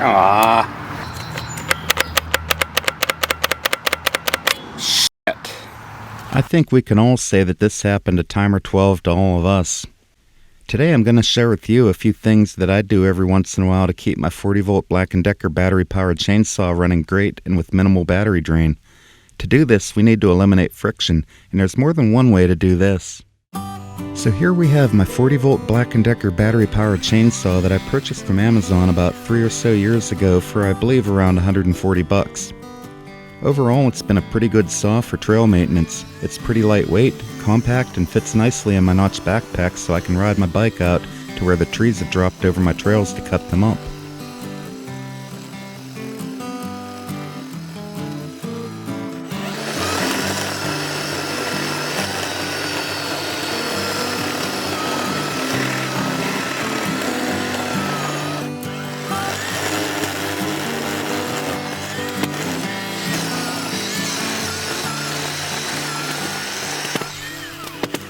Ah. Shit. I think we can all say that this happened a time or 12 to all of us. Today I'm going to share with you a few things that I do every once in a while to keep my 40-volt Black & Decker battery-powered chainsaw running great and with minimal battery drain. To do this, we need to eliminate friction, and there's more than one way to do this. So here we have my 40-volt Black & Decker battery-powered chainsaw that I purchased from Amazon about 3 or so years ago for I believe around 140 bucks. Overall, it's been a pretty good saw for trail maintenance. It's pretty lightweight, compact, and fits nicely in my notch backpack so I can ride my bike out to where the trees have dropped over my trails to cut them up.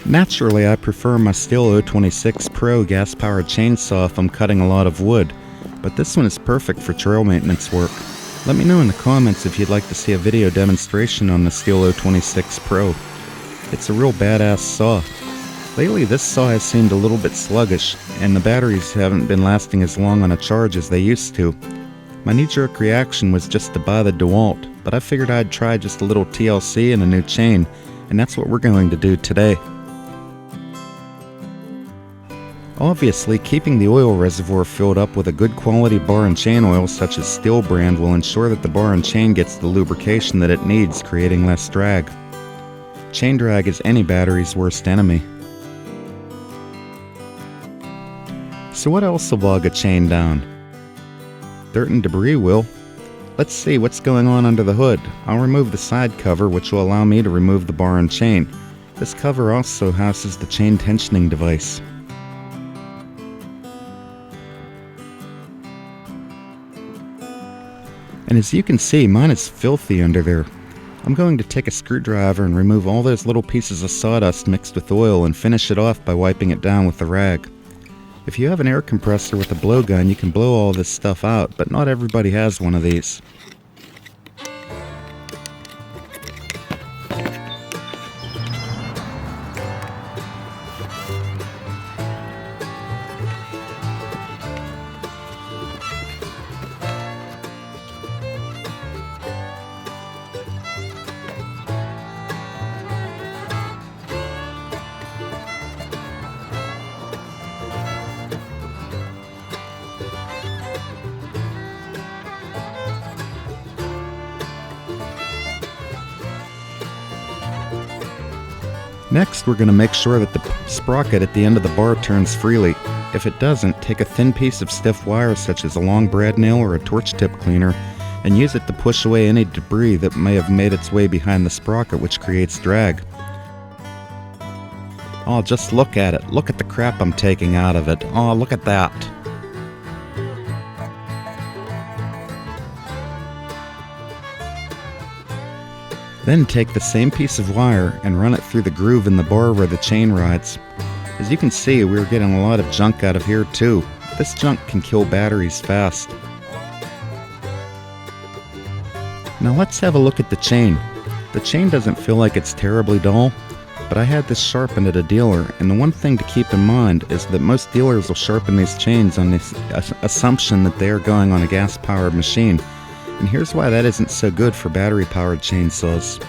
Naturally, I prefer my Steel 026 Pro gas-powered chainsaw if I'm cutting a lot of wood, but this one is perfect for trail maintenance work. Let me know in the comments if you'd like to see a video demonstration on the Steel 026 Pro. It's a real badass saw. Lately, this saw has seemed a little bit sluggish, and the batteries haven't been lasting as long on a charge as they used to. My knee-jerk reaction was just to buy the DeWalt, but I figured I'd try just a little TLC and a new chain, and that's what we're going to do today. Obviously, keeping the oil reservoir filled up with a good quality bar and chain oil such as Steel brand will ensure that the bar and chain gets the lubrication that it needs, creating less drag. Chain drag is any battery's worst enemy. So what else will bog a chain down? Dirt and debris will. Let's see what's going on under the hood. I'll remove the side cover, which will allow me to remove the bar and chain. This cover also houses the chain tensioning device. And as you can see, mine is filthy under there. I'm going to take a screwdriver and remove all those little pieces of sawdust mixed with oil and finish it off by wiping it down with a rag. If you have an air compressor with a blowgun, you can blow all this stuff out, but not everybody has one of these. Next, we're going to make sure that the sprocket at the end of the bar turns freely. If it doesn't, take a thin piece of stiff wire such as a long brad nail or a torch tip cleaner and use it to push away any debris that may have made its way behind the sprocket, which creates drag. Oh, just look at it. Look at the crap I'm taking out of it. Oh, look at that. Then take the same piece of wire and run it through the groove in the bar where the chain rides. As you can see, we're getting a lot of junk out of here too. This junk can kill batteries fast. Now let's have a look at the chain. The chain doesn't feel like it's terribly dull, but I had this sharpened at a dealer, and the one thing to keep in mind is that most dealers will sharpen these chains on this assumption that they are going on a gas-powered machine. And here's why that isn't so good for battery-powered chainsaws.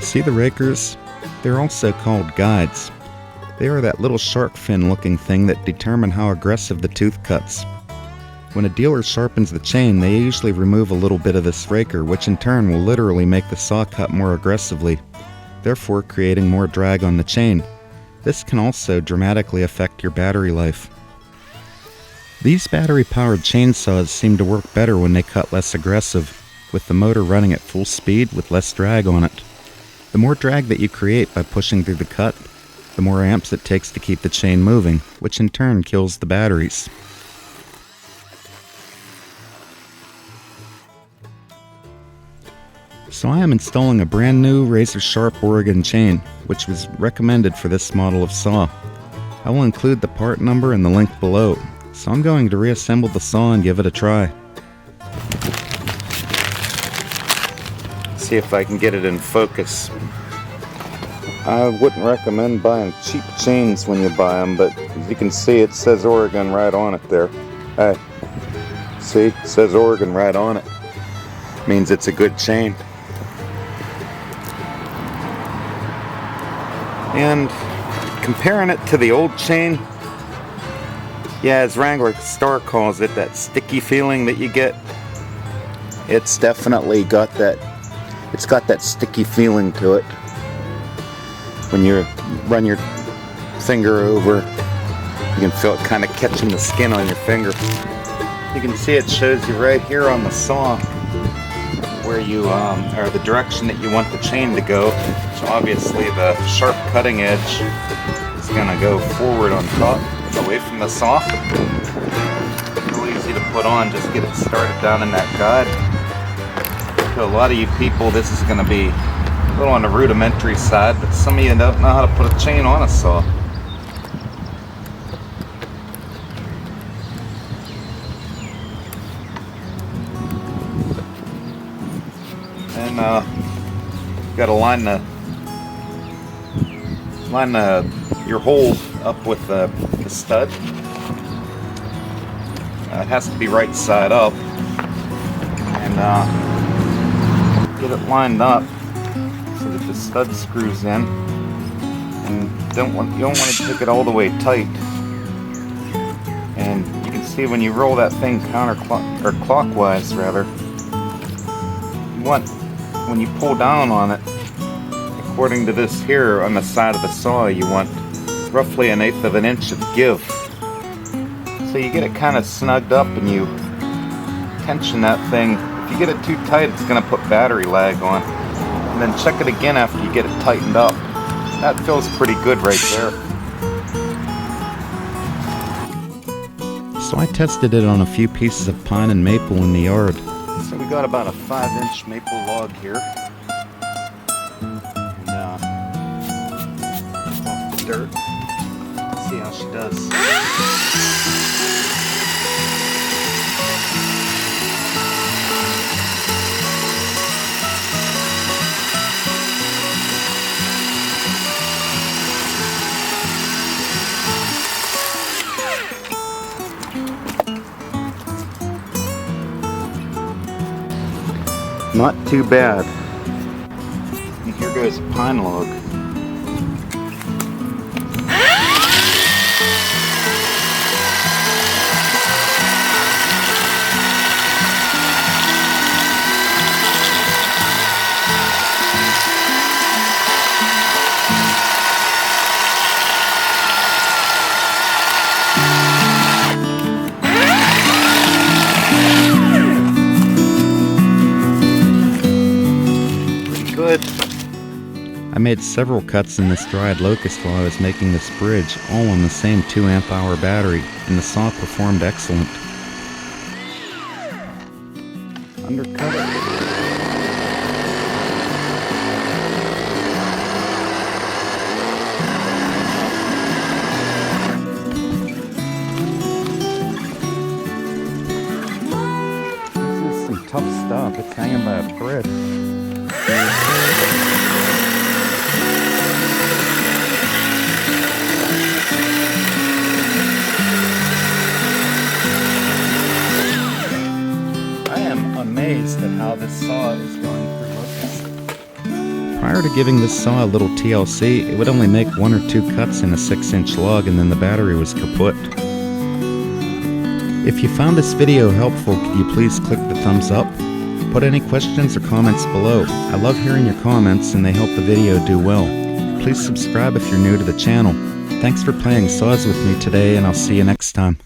See the rakers? They're also called guides. They are that little shark fin looking thing that determine how aggressive the tooth cuts. When a dealer sharpens the chain, they usually remove a little bit of this raker, which in turn will literally make the saw cut more aggressively, therefore creating more drag on the chain. This can also dramatically affect your battery life. These battery-powered chainsaws seem to work better when they cut less aggressive, with the motor running at full speed with less drag on it. The more drag that you create by pushing through the cut, the more amps it takes to keep the chain moving, which in turn kills the batteries. So I am installing a brand new razor sharp Oregon chain, which was recommended for this model of saw. I will include the part number in the link below. So I'm going to reassemble the saw and give it a try. See if I can get it in focus. I wouldn't recommend buying cheap chains when you buy them, but as you can see, it says Oregon right on it there. Hey, see, it says Oregon right on it. Means it's a good chain. And comparing it to the old chain, yeah, as Wrangler Star calls it, that sticky feeling that you get, it's definitely got that, it's got that sticky feeling to it. When you run your finger over, you can feel it kind of catching the skin on your finger. You can see it shows you right here on the saw where you, or the direction that you want the chain to go. So obviously the sharp cutting edge is going to go forward on top, away from the saw. Real easy to put on, just get it started down in that guide. To a lot of you people, this is going to be a little on the rudimentary side, but some of you don't know how to put a chain on a saw. And got to line your hole up with the stud. It has to be right side up, and get it lined up so that the stud screws in. And you don't want to take it all the way tight. And you can see when you roll that thing clockwise rather, you want, when you pull down on it, according to this here on the side of the saw, you want roughly 1/8 of an inch of give. So you get it kind of snugged up and you tension that thing. If you get it too tight, it's going to put battery lag on. And then check it again after you get it tightened up. That feels pretty good right there. So I tested it on a few pieces of pine and maple in the yard. So we got about a 5-inch maple log here. And off the dirt. Let's see how she does. Not too bad. And here goes a pine log. I made several cuts in this dried locust while I was making this bridge, all on the same 2 amp-hour battery, and the saw performed excellent. Undercut it. This is some tough stuff. It's hanging by a thread. Amazed at how this saw is going through locust. Prior to giving this saw a little TLC, it would only make 1 or 2 cuts in a 6-inch log and then the battery was kaput. If you found this video helpful, could you please click the thumbs up? Put any questions or comments below. I love hearing your comments and they help the video do well. Please subscribe if you're new to the channel. Thanks for playing saws with me today, and I'll see you next time.